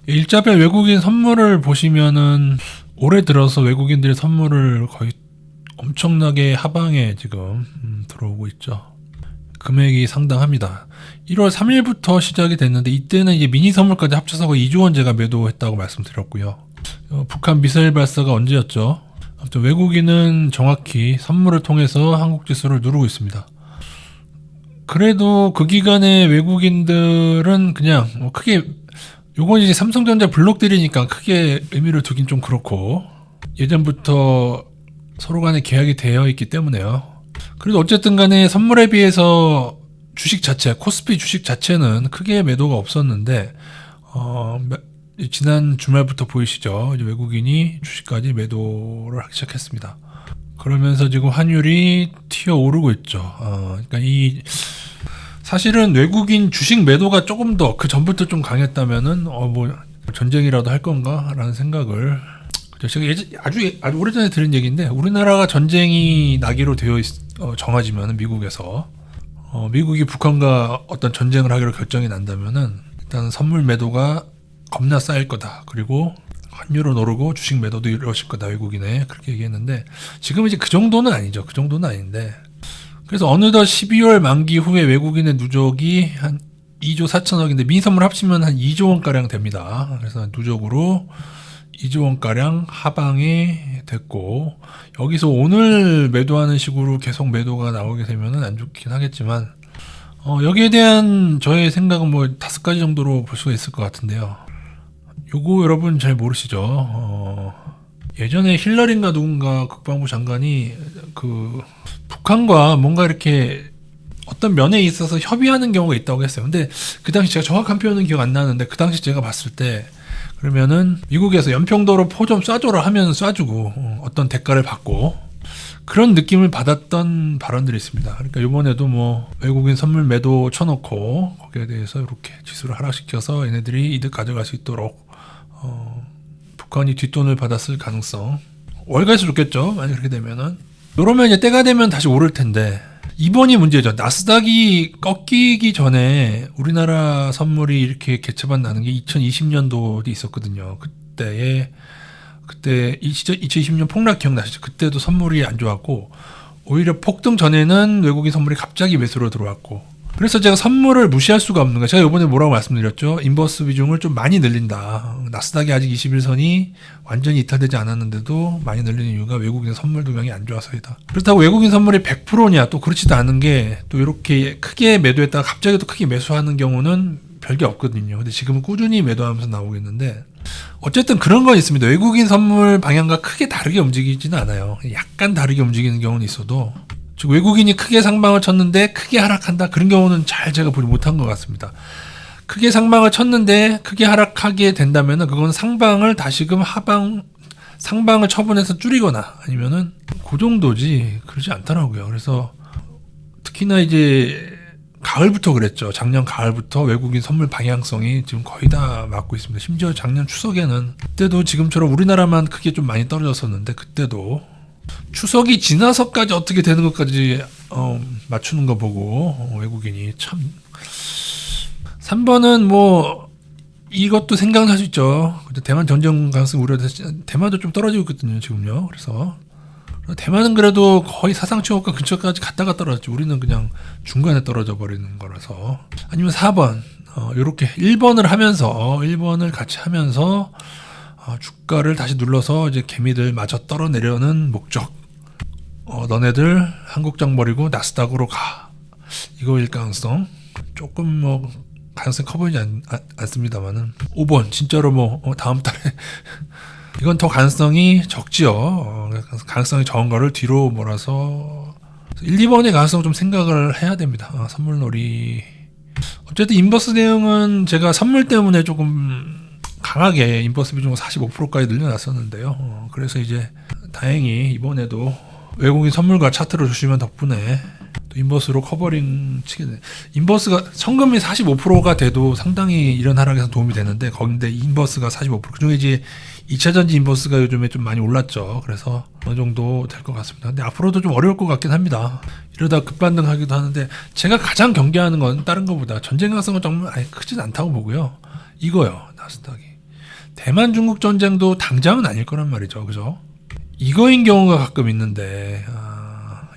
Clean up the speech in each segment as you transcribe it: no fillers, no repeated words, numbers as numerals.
일자별 외국인 선물을 보시면은 올해 들어서 외국인들의 선물을 거의 엄청나게 하방에 지금 들어오고 있죠. 금액이 상당합니다. 1월 3일부터 시작이 됐는데 이때는 이제 미니 선물까지 합쳐서 2조 원 제가 매도했다고 말씀드렸고요. 북한 미사일 발사가 언제였죠? 아무튼 외국인은 정확히 선물을 통해서 한국 지수를 누르고 있습니다. 그래도 그 기간에 외국인들은 그냥 뭐 크게 요건 이제 삼성전자 블록들이니까 크게 의미를 두긴 좀 그렇고 예전부터 서로 간에 계약이 되어 있기 때문에요. 그래도 어쨌든 간에 선물에 비해서 주식 자체, 코스피 주식 자체는 크게 매도가 없었는데 지난 주말부터 보이시죠? 이제 외국인이 주식까지 매도를 하기 시작했습니다. 그러면서 지금 환율이 튀어 오르고 있죠. 그러니까 사실은 외국인 주식 매도가 조금 더 그 전부터 좀 강했다면은 뭐 전쟁이라도 할 건가라는 생각을 제가 아주 오래전에 들은 얘기인데 우리나라가 전쟁이 나기로 정해지면 미국에서 미국이 북한과 어떤 전쟁을 하기로 결정이 난다면은 일단 선물 매도가 겁나 쌓일 거다. 그리고 환율은 오르고 주식 매도도 이루어질 거다. 외국인에 그렇게 얘기했는데 지금 이제 그 정도는 아니죠. 그 정도는 아닌데 그래서 어느덧 12월 만기 후에 외국인의 누적이 한 2조 4천억인데 미니 선물 합치면 한 2조 원가량 됩니다. 그래서 누적으로 2조 원가량 하방이 됐고 여기서 오늘 매도하는 식으로 계속 매도가 나오게 되면은 안 좋긴 하겠지만 여기에 대한 저의 생각은 뭐 5가지 정도로 볼 수가 있을 것 같은데요. 요거 여러분 잘 모르시죠? 예전에 힐러리인가 누군가 국방부 장관이 그 북한과 뭔가 이렇게 어떤 면에 있어서 협의하는 경우가 있다고 했어요. 근데 그 당시 제가 정확한 표현은 기억 안 나는데 그 당시 제가 봤을 때 그러면은 미국에서 연평도로 포 좀 쏴줘라 하면 쏴주고 어떤 대가를 받고 그런 느낌을 받았던 발언들이 있습니다. 그러니까 이번에도 뭐 외국인 선물 매도 쳐놓고 거기에 대해서 이렇게 지수를 하락시켜서 얘네들이 이득 가져갈 수 있도록 북한이 뒷돈을 받았을 가능성 월가에서 좋겠죠. 만약 그렇게 되면은 그러면 이제 때가 되면 다시 오를 텐데 이번이 문제죠. 나스닥이 꺾이기 전에 우리나라 선물이 이렇게 개체반 나는 게 2020년도에 있었거든요. 그때 2020년 폭락 기억나시죠? 그때도 선물이 안 좋았고 오히려 폭등 전에는 외국인 선물이 갑자기 매수로 들어왔고 그래서 제가 선물을 무시할 수가 없는 거예요. 제가 이번에 뭐라고 말씀드렸죠? 인버스 비중을 좀 많이 늘린다. 나스닥이 아직 21선이 완전히 이탈되지 않았는데도 많이 늘리는 이유가 외국인 선물 동향이 안 좋아서이다. 그렇다고 외국인 선물이 100%냐 또 그렇지도 않은 게 또 이렇게 크게 매도했다가 갑자기 또 크게 매수하는 경우는 별게 없거든요. 근데 지금은 꾸준히 매도하면서 나오겠는데 어쨌든 그런 건 있습니다. 외국인 선물 방향과 크게 다르게 움직이지는 않아요. 약간 다르게 움직이는 경우는 있어도 즉 외국인이 크게 상방을 쳤는데 크게 하락한다 그런 경우는 잘 제가 보지 못한 것 같습니다. 크게 상방을 쳤는데 크게 하락하게 된다면은 그건 상방을 다시금 상방을 처분해서 줄이거나 아니면은 그 정도지 그러지 않더라고요. 그래서 특히나 이제 가을부터 그랬죠. 작년 가을부터 외국인 선물 방향성이 지금 거의 다 맞고 있습니다. 심지어 작년 추석에는 그때도 지금처럼 우리나라만 크게 좀 많이 떨어졌었는데 그때도 추석이 지나서까지 어떻게 되는 것까지 맞추는 거 보고 외국인이 참 3번은 뭐 이것도 생각날 수 있죠. 대만 전쟁 가능성이 우려돼서 대만도 좀 떨어지고 있거든요 지금요. 그래서 대만은 그래도 거의 사상추억과 근처까지 갔다가 떨어졌지 우리는 그냥 중간에 떨어져 버리는 거라서 아니면 4번 이렇게 1번을 같이 하면서 주가를 다시 눌러서 이제 개미들 마저 떨어내려는 목적. 너네들 한국장 버리고 나스닥으로 가. 이거일 가능성. 조금 뭐 가능성이 커 보이지 않습니다만은 5번 진짜로 뭐 다음 달에 이건 더 가능성이 적지요. 가능성이 적은 거를 뒤로 몰아서 1, 2번의 가능성 좀 생각을 해야 됩니다. 선물놀이. 어쨌든 인버스 대응은 제가 선물 때문에 조금 강하게 인버스 비중을 45%까지 늘려놨었는데요. 그래서 이제 다행히 이번에도 외국인 선물과 차트를 주시면 덕분에 또 인버스로 커버링 치게 돼. 인버스가 성금이 45%가 돼도 상당히 이런 하락에서 도움이 되는데 거긴데 인버스가 45% 그중에 이제 2차전지 인버스가 요즘에 좀 많이 올랐죠. 그래서 어느 정도 될 것 같습니다. 근데 앞으로도 좀 어려울 것 같긴 합니다. 이러다 급반등하기도 하는데 제가 가장 경계하는 건 다른 것보다 전쟁 가능성은 정말 크진 않다고 보고요. 이거요. 나스닥이 대만 중국 전쟁도 당장은 아닐 거란 말이죠. 그죠? 이거인 경우가 가끔 있는데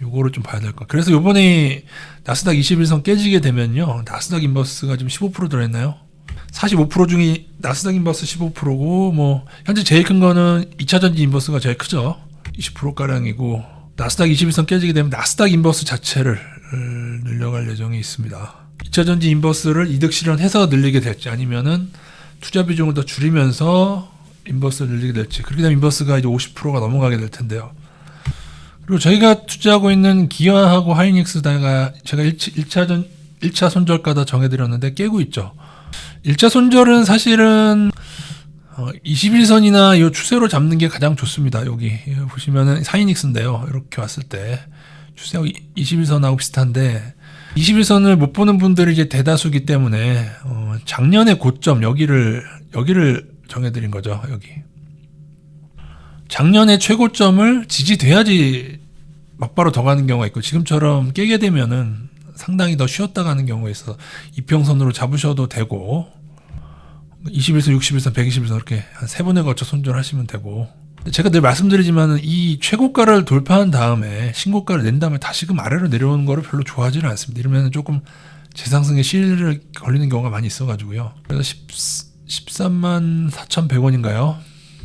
요거를 좀 봐야 될 것. 그래서 요번에 나스닥 21선 깨지게 되면요, 나스닥 인버스가 지금 15% 들어있나요? 45% 중에 나스닥 인버스 15%고, 뭐 현재 제일 큰 거는 2차전지 인버스가 제일 크죠. 20%가량이고, 나스닥 21선 깨지게 되면 나스닥 인버스 자체를 늘려갈 예정이 있습니다. 2차전지 인버스를 이득 실현해서 늘리게 될지, 아니면은 투자 비중을 더 줄이면서 인버스를 늘리게 될지. 그렇게 되면 인버스가 이제 50%가 넘어가게 될 텐데요. 그리고 저희가 투자하고 있는 기아하고 하이닉스다가 제가 1차 손절가다 정해드렸는데 깨고 있죠. 1차 손절은 사실은 21선이나 이 추세로 잡는 게 가장 좋습니다. 여기 보시면은 하이닉스인데요. 이렇게 왔을 때 추세하고 21선하고 비슷한데, 21선을 못 보는 분들이 이제 대다수기 때문에 작년의 고점 여기를 정해드린 거죠. 여기 작년의 최고점을 지지돼야지 막바로 더 가는 경우가 있고, 지금처럼 깨게 되면은 상당히 더 쉬었다 가는 경우가 있어서 이평선으로 잡으셔도 되고, 21선, 61선, 121선 이렇게 한 3번에 걸쳐 손절하시면 되고, 제가 늘 말씀드리지만은 이 최고가를 돌파한 다음에 신고가를 낸 다음에 다시금 아래로 내려오는 거를 별로 좋아하지는 않습니다. 이러면 조금 재상승에 시일을 걸리는 경우가 많이 있어가지고요. 그래서 13만 4,100원인가요?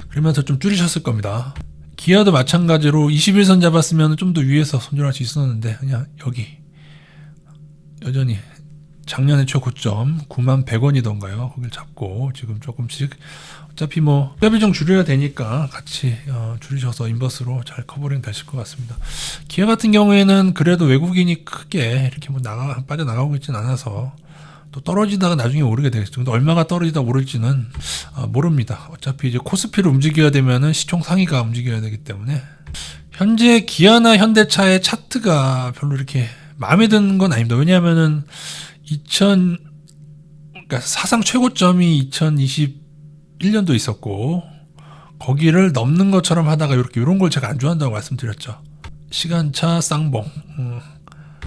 그러면서 좀 줄이셨을 겁니다. 기아도 마찬가지로 21선 잡았으면 좀 더 위에서 손절할 수 있었는데, 그냥 여기 여전히 작년의 최고점 9만 100원이던가요? 거길 잡고 지금 조금씩, 어차피 뭐 투자 비중 줄여야 되니까 같이 줄이셔서 인버스로 잘 커버링 되실 것 같습니다. 기아 같은 경우에는 그래도 외국인이 크게 이렇게 뭐 빠져나가고 있진 않아서 또 떨어지다가 나중에 오르게 되겠죠. 근데 얼마가 떨어지다 오를지는 모릅니다. 어차피 이제 코스피를 움직여야 되면은 시총 상위가 움직여야 되기 때문에, 현재 기아나 현대차의 차트가 별로 이렇게 마음에 드는 건 아닙니다. 왜냐하면은 그러니까 사상 최고점이 2021년도 있었고, 거기를 넘는 것처럼 하다가 이런 걸 제가 안 좋아한다고 말씀드렸죠. 시간차 쌍봉.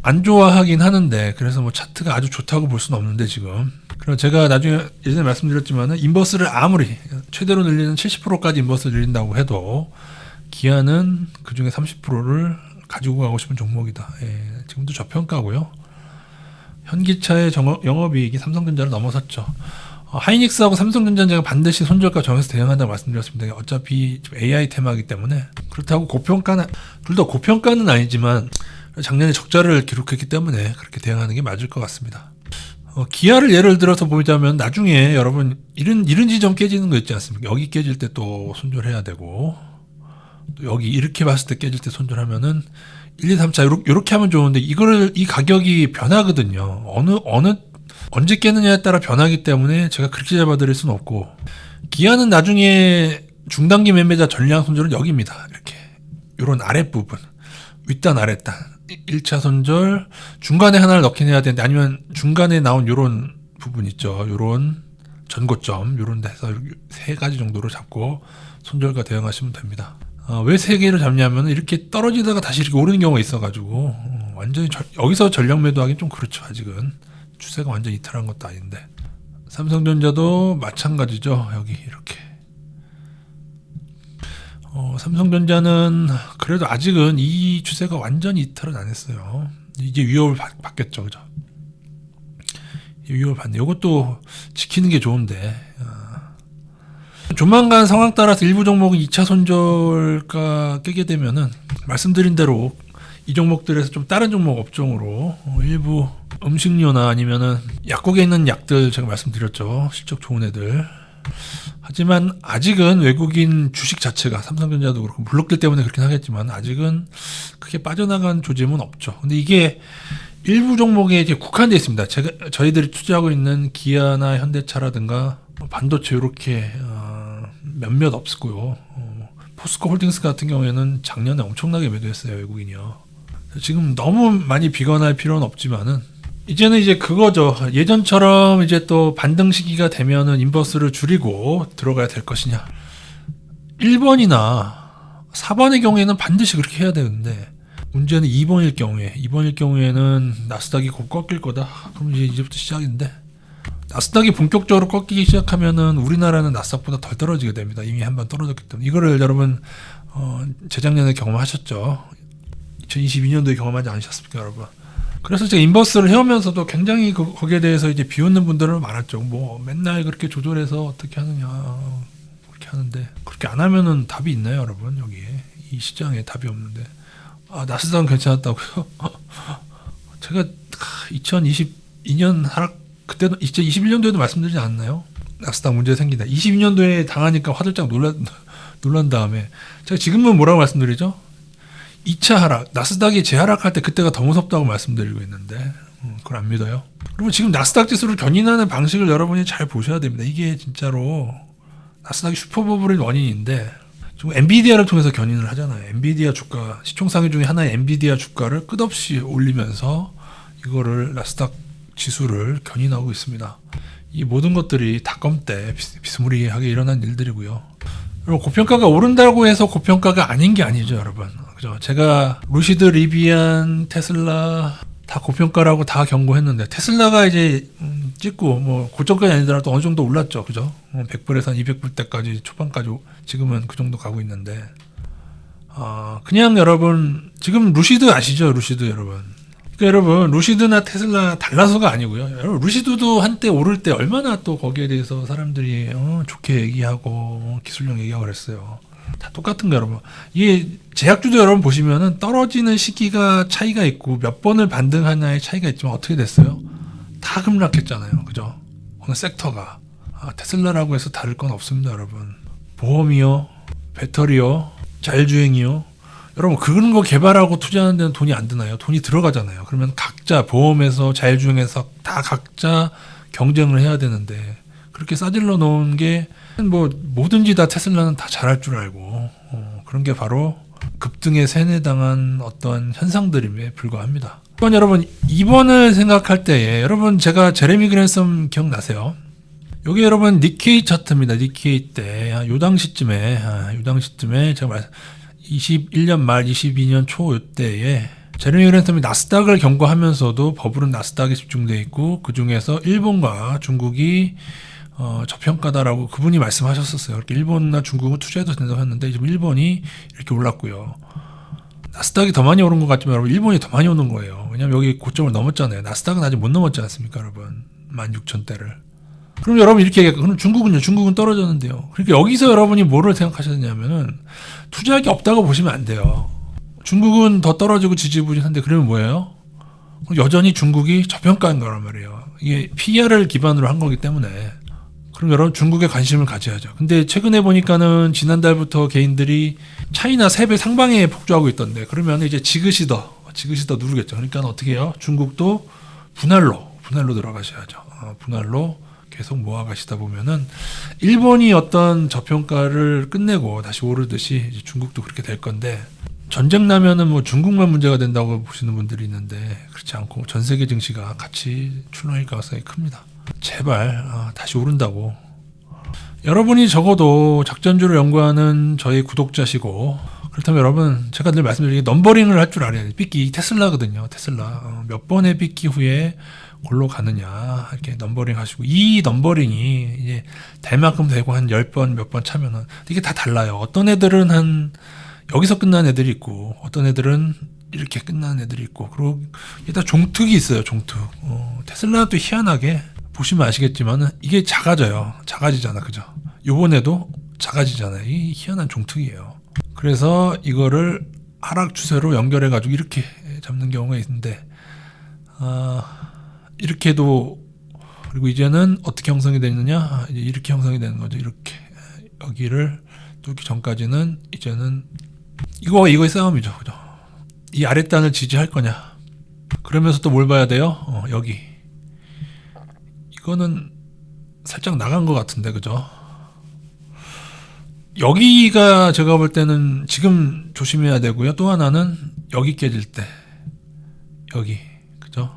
안 좋아하긴 하는데, 그래서 뭐 차트가 아주 좋다고 볼 수는 없는데 지금. 그리고 제가 나중에 예전에 말씀드렸지만은 인버스를 아무리 최대로 늘리는 70%까지 인버스를 늘린다고 해도 기아는 그 중에 30%를 가지고 가고 싶은 종목이다. 지금도 저평가고요. 현기차의 영업이익이 삼성전자를 넘어섰죠. 하이닉스하고 삼성전자는 제가 반드시 손절가 정해서 대응한다고 말씀드렸습니다. 어차피 AI 테마이기 때문에. 그렇다고 둘 다 고평가는 아니지만 작년에 적자를 기록했기 때문에 그렇게 대응하는 게 맞을 것 같습니다. 기아를 예를 들어서 보자면 나중에 여러분 이런 지점 깨지는 거 있지 않습니까? 여기 깨질 때 또 손절해야 되고, 또 여기 이렇게 봤을 때 깨질 때 손절하면은 1, 2, 3차 요렇게 하면 좋은데, 이 가격이 변하거든요. 언제 깨느냐에 따라 변하기 때문에 제가 그렇게 잡아드릴 수는 없고, 기아는 나중에 중단기 매매자 전량 손절은 여기입니다. 이렇게 요런 아랫부분, 윗단 아랫단 1차 손절, 중간에 하나를 넣긴 해야 되는데, 아니면 중간에 나온 요런 부분 있죠. 요런 전고점 요런 데서 3가지 정도로 잡고 손절과 대응하시면 됩니다. 왜 3개를 잡냐면 이렇게 떨어지다가 다시 이렇게 오르는 경우가 있어가지고 완전히 여기서 전량 매도하기는 좀 그렇죠. 아직은 추세가 완전 이탈한 것도 아닌데. 삼성전자도 마찬가지죠. 여기 이렇게 삼성전자는 그래도 아직은 이 추세가 완전히 이탈은 안 했어요. 이제 위협을 받겠죠. 그죠? 위협을 받네. 이것도 지키는 게 좋은데, 조만간 상황 따라서 일부 종목은 2차 손절가 깨게 되면은 말씀드린 대로 이 종목들에서 좀 다른 종목 업종으로 일부 음식료나 아니면은 약국에 있는 약들 제가 말씀드렸죠. 실적 좋은 애들. 하지만 아직은 외국인 주식 자체가 삼성전자도 그렇고 블록들 때문에 그렇긴 하겠지만 아직은 크게 빠져나간 조짐은 없죠. 근데 이게 일부 종목에 이제 국한되어 있습니다. 저희들이 투자하고 있는 기아나 현대차라든가 반도체 이렇게 몇몇 없고요. 포스코 홀딩스 같은 경우에는 작년에 엄청나게 매도했어요. 외국인이요. 지금 너무 많이 비관할 필요는 없지만은 이제는 이제 그거죠. 예전처럼 이제 또 반등 시기가 되면은 인버스를 줄이고 들어가야 될 것이냐. 1번이나 4번의 경우에는 반드시 그렇게 해야 되는데, 문제는 2번일 경우에는 나스닥이 곧 꺾일 거다. 그럼 이제부터 시작인데, 나스닥이 본격적으로 꺾이기 시작하면은 우리나라는 나스닥보다 덜 떨어지게 됩니다. 이미 한번 떨어졌기 때문에. 이거를 여러분 재작년에 경험하셨죠. 2022년도에 경험하지 않으셨습니까, 여러분? 그래서 제가 인버스를 해오면서도 굉장히 거기에 대해서 이제 비웃는 분들은 많았죠. 뭐 맨날 그렇게 조절해서 어떻게 하느냐 그렇게 하는데, 그렇게 안 하면은 답이 있나요, 여러분? 여기에 이 시장에 답이 없는데, 나스닥은 괜찮았다고요? 제가 2022년 하락, 그때도 2021년도에도 말씀드리지 않았나요? 나스닥 문제 생긴다. 22년도에 당하니까 화들짝 놀란 다음에 제가 지금은 뭐라고 말씀드리죠? 2차 하락, 나스닥이 재하락할 때 그때가 더 무섭다고 말씀드리고 있는데 그걸 안 믿어요? 그러면 지금 나스닥 지수를 견인하는 방식을 여러분이 잘 보셔야 됩니다. 이게 진짜로 나스닥이 슈퍼버블의 원인인데, 지금 엔비디아를 통해서 견인을 하잖아요. 엔비디아 주가, 시총상위 중에 하나의 엔비디아 주가를 끝없이 올리면서 이거를 나스닥 지수를 견인하고 있습니다. 이 모든 것들이 닷컴때 비스무리하게 일어난 일들이고요. 여러분, 고평가가 오른다고 해서 고평가가 아닌 게 아니죠, 여러분. 그죠? 제가 루시드, 리비안, 테슬라 다 고평가라고 다 경고했는데, 테슬라가 이제 찍고 뭐 고점까지 아니더라도 어느 정도 올랐죠, 그죠? 100불에서 200불 때까지 초반까지 지금은 그 정도 가고 있는데, 그냥 여러분 지금 루시드 아시죠, 루시드 여러분? 그러니까 여러분, 루시드나 테슬라 달라서가 아니고요. 여러분, 루시드도 한때 오를 때 얼마나 또 거기에 대해서 사람들이 좋게 얘기하고 기술력 얘기하고 그랬어요. 다 똑같은 거 여러분. 이게 제약주도 여러분 보시면은 떨어지는 시기가 차이가 있고 몇 번을 반등하냐의 차이가 있지만 어떻게 됐어요? 다 급락했잖아요, 그죠? 어느 섹터가. 테슬라라고 해서 다를 건 없습니다, 여러분. 보험이요, 배터리요, 자율주행이요. 여러분, 그런 거 개발하고 투자하는 데는 돈이 안 드나요? 돈이 들어가잖아요. 그러면 각자 보험에서 자율주행에서 다 각자 경쟁을 해야 되는데, 그렇게 싸질러 놓은 게 뭐 뭐든지 다 테슬라는 다 잘할 줄 알고, 그런 게 바로 급등에 세뇌당한 어떤 현상들임에 불과합니다. 이번 여러분, 이번을 생각할 때에 여러분, 제가 제레미 그랜섬 기억나세요? 여기 여러분 니케이 차트입니다. 니케이 때 요 당시쯤에 제가 21년 말 22년 초 요때에 제레미 그랜섬이 나스닥을 경고하면서도 버블은 나스닥에 집중되어 있고, 그 중에서 일본과 중국이 저평가다라고 그분이 말씀하셨었어요. 이렇게 일본이나 중국은 투자해도 된다고 했는데, 지금 일본이 이렇게 올랐고요. 나스닥이 더 많이 오른 것 같지만 여러분, 일본이 더 많이 오는 거예요. 왜냐면 여기 고점을 넘었잖아요. 나스닥은 아직 못 넘었지 않습니까, 여러분? 16,000대를. 그럼 여러분 이렇게 얘기할까요? 그럼 중국은요? 중국은 떨어졌는데요. 그러니까 여기서 여러분이 뭐를 생각하셨냐면은, 투자할 게 없다고 보시면 안 돼요. 중국은 더 떨어지고 지지부진한데, 그러면 뭐예요? 여전히 중국이 저평가인 거란 말이에요. 이게 PER을 기반으로 한 거기 때문에. 그럼 여러분, 중국에 관심을 가져야죠. 근데 최근에 보니까는 지난달부터 개인들이 차이나 3배 상방에 폭주하고 있던데, 그러면 이제 지그시더 누르겠죠. 그러니까 어떻게 해요? 중국도 분할로 들어가셔야죠. 분할로 계속 모아가시다 보면은 일본이 어떤 저평가를 끝내고 다시 오르듯이 이제 중국도 그렇게 될 건데, 전쟁 나면은 뭐 중국만 문제가 된다고 보시는 분들이 있는데, 그렇지 않고 전 세계 증시가 같이 출렁일 가능성이 큽니다. 제발 다시 오른다고. 여러분이 적어도 작전주를 연구하는 저희 구독자시고, 그렇다면 여러분, 제가 늘 말씀드리는 게 넘버링을 할 줄 알아야 돼요. 삐끼 테슬라거든요. 테슬라 몇 번의 삐끼 후에 골로 가느냐, 이렇게 넘버링 하시고, 이 넘버링이 이제 될 만큼 되고 한 10번 몇 번 차면은 이게 다 달라요. 어떤 애들은 한 여기서 끝난 애들이 있고, 어떤 애들은 이렇게 끝난 애들이 있고, 그리고 일단 종특이 있어요. 종특. 테슬라도 희한하게 보시면 아시겠지만은 이게 작아지잖아, 그죠? 요번에도 작아지잖아요. 이 희한한 종특이에요. 그래서 이거를 하락 추세로 연결해 가지고 이렇게 잡는 경우가 있는데, 이렇게도. 그리고 이제는 어떻게 형성이 되느냐, 이제 이렇게 형성이 되는 거죠. 이렇게 여기를 뚫기 전까지는 이제는 이거의 싸움이죠, 그죠? 이 아랫단을 지지할 거냐. 그러면서 또 뭘 봐야 돼요? 여기. 이거는 살짝 나간 것 같은데, 그죠? 여기가 제가 볼 때는 지금 조심해야 되고요. 또 하나는 여기 깨질 때, 여기, 그죠?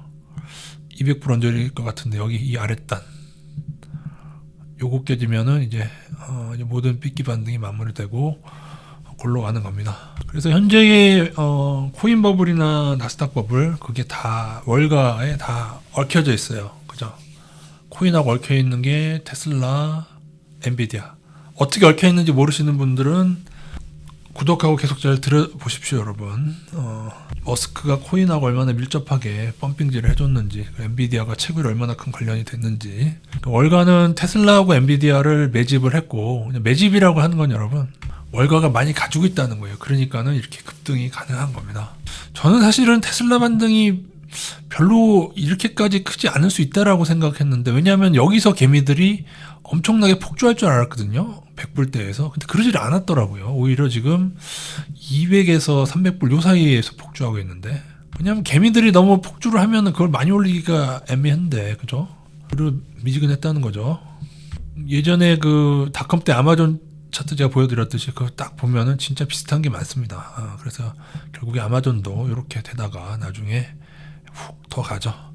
200불 언저리일 것 같은데, 여기 이 아랫단, 요거 깨지면은 이제 모든 삐끼 반등이 마무리되고 골로 가는 겁니다. 그래서 현재의 코인 버블이나 나스닥 버블, 그게 다 월가에 다 얽혀져 있어요, 그죠? 코인하고 얽혀 있는 게 테슬라, 엔비디아. 어떻게 얽혀 있는지 모르시는 분들은 구독하고 계속 잘 들어보십시오, 여러분. 머스크가 코인하고 얼마나 밀접하게 펌핑질을 해줬는지, 엔비디아가 채굴이 얼마나 큰 관련이 됐는지. 월가는 테슬라하고 엔비디아를 매집을 했고, 그냥 매집이라고 하는 건 여러분, 월가가 많이 가지고 있다는 거예요. 그러니까는 이렇게 급등이 가능한 겁니다. 저는 사실은 테슬라 반등이 별로 이렇게까지 크지 않을 수 있다라고 생각했는데, 왜냐하면 여기서 개미들이 엄청나게 폭주할 줄 알았거든요. 100불대에서. 근데 그러질 않았더라고요. 오히려 지금 200에서 300불 요 사이에서 폭주하고 있는데, 왜냐하면 개미들이 너무 폭주를 하면은 그걸 많이 올리기가 애매한데, 그죠? 그리고 미지근했다는 거죠. 예전에 그 닷컴 때 아마존 차트 제가 보여드렸듯이 그거 딱 보면은 진짜 비슷한 게 많습니다. 그래서 결국에 아마존도 이렇게 되다가 나중에 훅 더 가죠.